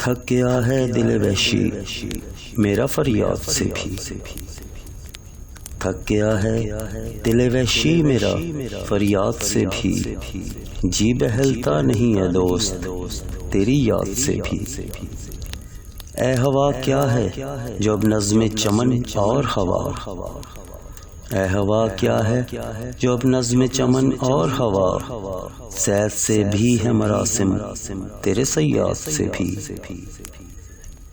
تھک گیا ہے دل وحشی میرا فریاد سے بھی، تھک گیا ہے دل وحشی میرا فریاد سے بھی، جی بہلتا نہیں ہے دوست تیری یاد سے بھی۔ اے ہوا کیا ہے جو اب نظم چمن اور ہوا، اے ہوا کیا ہے جو اب نظم چمن اور ہوا، صید سے بھی ہے مراسم تیرے صیاد سے بھی۔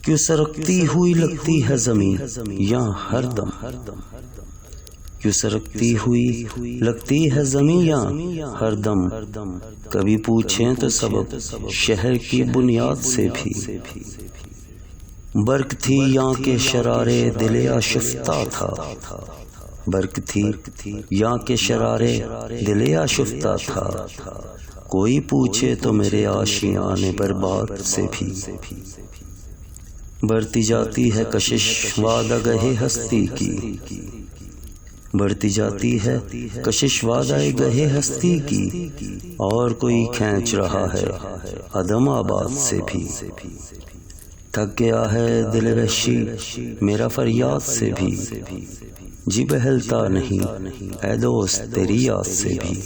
کیوں سرکتی ہوئی لگتی ہے زمین یہاں ہر دم، کیوں سرکتی ہوئی لگتی ہے زمین یہاں ہر دم، کبھی پوچھیں تو سبب شہر کی بنیاد سے بھی۔ برق تھی یہاں کے شرارے دل آشفتہ تھا، برق تھی یہاں کے شرارے دل آشفتہ تھا، کوئی پوچھے تو میرے آشیانے برباد سے بھی۔ بڑھتی جاتی ہے کشش وعدہ گہے ہستی کی، بڑھتی جاتی ہے کشش وعدہ گہے ہستی کی، اور کوئی کھینچ رہا ہے عدم آباد سے بھی۔ تھک گیا ہے دل وحشی میرا فریاد سے بھی، جی بہلتا نہیں اے دوست تیری یاد سے بھی۔